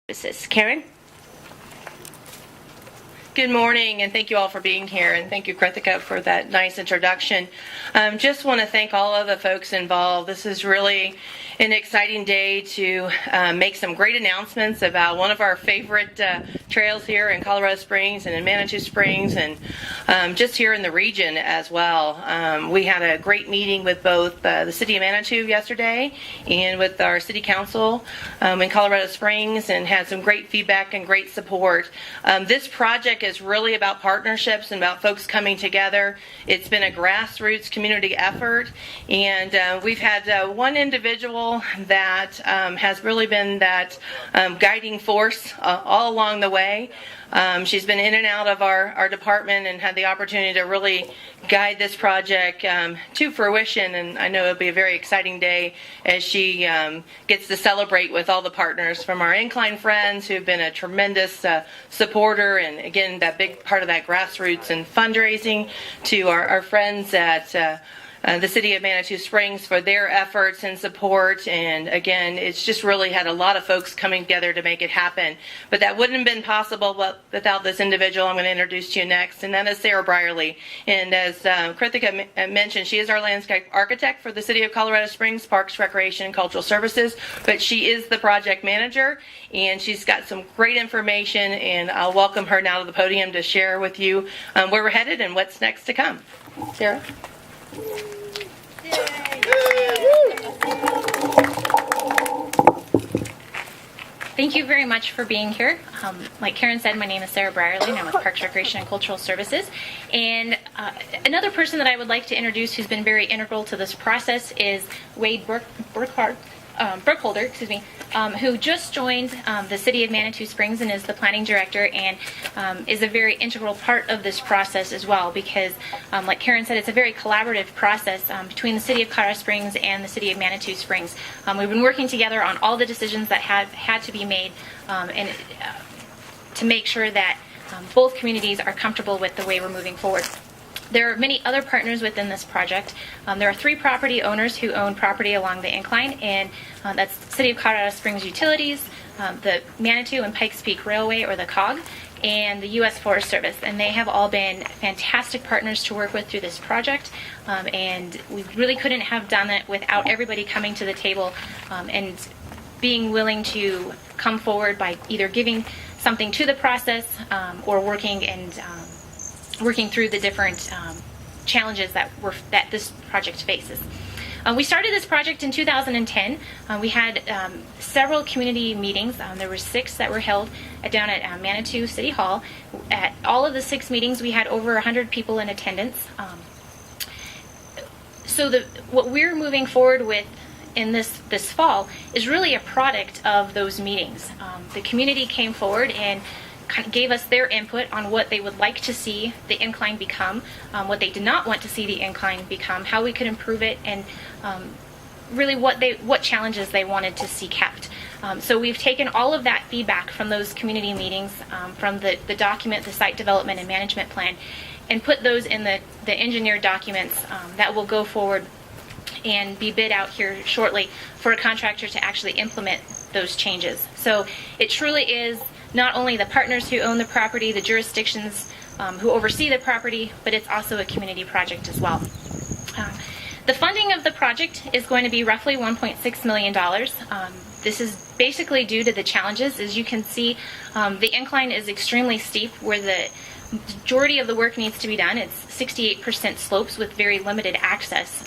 Karen? Good morning, and thank you all for being here, and thank you, Krithika, for that nice introduction. Just want to thank all of the folks involved. This is really an exciting day to make some great announcements about one of our favorite trails here in Colorado Springs and in Manitou Springs, and just here in the region as well. We had a great meeting with both the City of Manitou yesterday and with our City Council in Colorado Springs, and had some great feedback and great support. This project is really about partnerships and about folks coming together. It's been a grassroots community effort, and we've had one individual that has really been that guiding force all along the way. She's been in and out of our department and had the opportunity to really guide this project to fruition, and I know it'll be a very exciting day as she gets to celebrate with all the partners from our Incline friends who've been a tremendous supporter, and again, that big part of that grassroots and fundraising, to our friends at the City of Manitou Springs for their efforts and support. And again, it's just really had a lot of folks coming together to make it happen. But that wouldn't have been possible without this individual I'm going to introduce to you next, and that is Sarah Bryarly. And as Krithika mentioned, she is our landscape architect for the City of Colorado Springs Parks, Recreation, and Cultural Services, but she is the project manager, and she's got some great information, and I'll welcome her now to the podium to share with you where we're headed and what's next to come. Sarah? Thank you very much for being here. Like Karen said, my name is Sarah Bryarly, and I'm with Parks, Recreation, and Cultural Services. And another person that I would like to introduce who's been very integral to this process is Wade Burkholder, who just joined the City of Manitou Springs and is the planning director, and is a very integral part of this process as well, because like Karen said, it's a very collaborative process between the City of Colorado Springs and the City of Manitou Springs. We've been working together on all the decisions that have had to be made, and to make sure that both communities are comfortable with the way we're moving forward. There are many other partners within this project. There are 3 property owners who own property along the incline, and that's the City of Colorado Springs Utilities, the Manitou and Pikes Peak Railway, or the COG, and the U.S. Forest Service. And they have all been fantastic partners to work with through this project, and we really couldn't have done it without everybody coming to the table and being willing to come forward by either giving something to the process or working through the different challenges that this project faces. We started this project in 2010. We had several community meetings. There were 6 that were held down at Manitou City Hall. At all of the 6 meetings, we had over 100 people in attendance. So what we're moving forward with in this fall is really a product of those meetings. The community came forward and kind of gave us their input on what they would like to see the incline become, what they did not want to see the incline become, how we could improve it, and really what challenges they wanted to see kept. So we've taken all of that feedback from those community meetings, from the document, the site development and management plan, and put those in the engineered documents that will go forward and be bid out here shortly for a contractor to actually implement those changes. So it truly is not only the partners who own the property, the jurisdictions who oversee the property, but it's also a community project as well. The funding of the project is going to be roughly $1.6 million. This is basically due to the challenges. As you can see, the incline is extremely steep where the majority of the work needs to be done. It's 68% slopes with very limited access,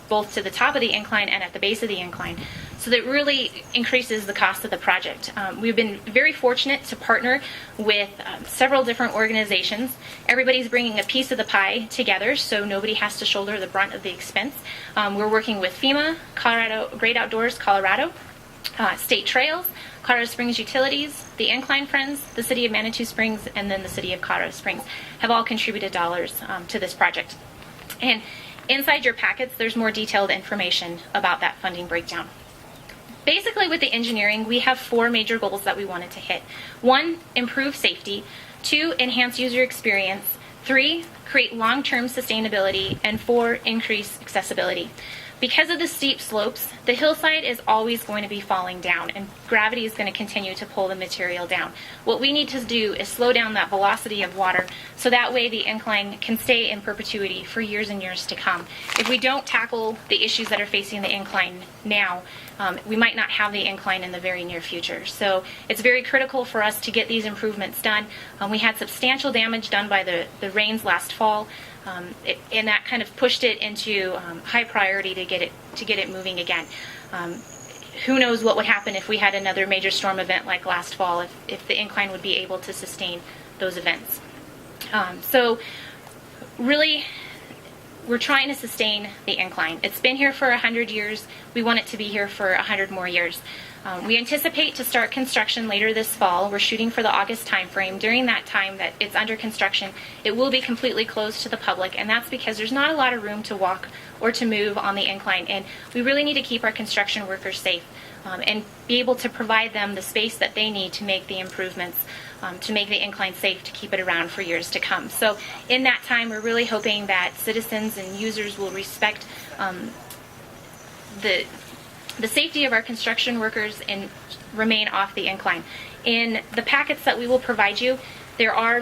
both to the top of the incline and at the base of the incline. So that really increases the cost of the project. We've been very fortunate to partner with several different organizations. Everybody's bringing a piece of the pie together, so nobody has to shoulder the brunt of the expense. We're working with FEMA, Great Outdoors Colorado, State Trails, Colorado Springs Utilities, the Incline Friends, the City of Manitou Springs, and then the City of Colorado Springs have all contributed dollars to this project. And inside your packets, there's more detailed information about that funding breakdown. Basically, with the engineering, we have 4 major goals that we wanted to hit. 1, improve safety. 2, enhance user experience. 3, create long-term sustainability. And 4, increase accessibility. Because of the steep slopes, the hillside is always going to be falling down, and gravity is going to continue to pull the material down. What we need to do is slow down that velocity of water so that way the incline can stay in perpetuity for years and years to come. If we don't tackle the issues that are facing the incline now, we might not have the incline in the very near future. So it's very critical for us to get these improvements done. We had substantial damage done by the rains last fall. And that kind of pushed it into high priority to get it moving again. Who knows what would happen if we had another major storm event like last fall, if the incline would be able to sustain those events. So really, we're trying to sustain the incline. It's been here for 100 years. We want it to be here for 100 more years. We anticipate to start construction later this fall. We're shooting for the August timeframe. During that time that it's under construction, it will be completely closed to the public, and that's because there's not a lot of room to walk or to move on the incline, and we really need to keep our construction workers safe and be able to provide them the space that they need to make the improvements, to make the incline safe, to keep it around for years to come. So in that time, we're really hoping that citizens and users will respect the safety of our construction workers and remain off the incline. In the packets that we will provide you, there are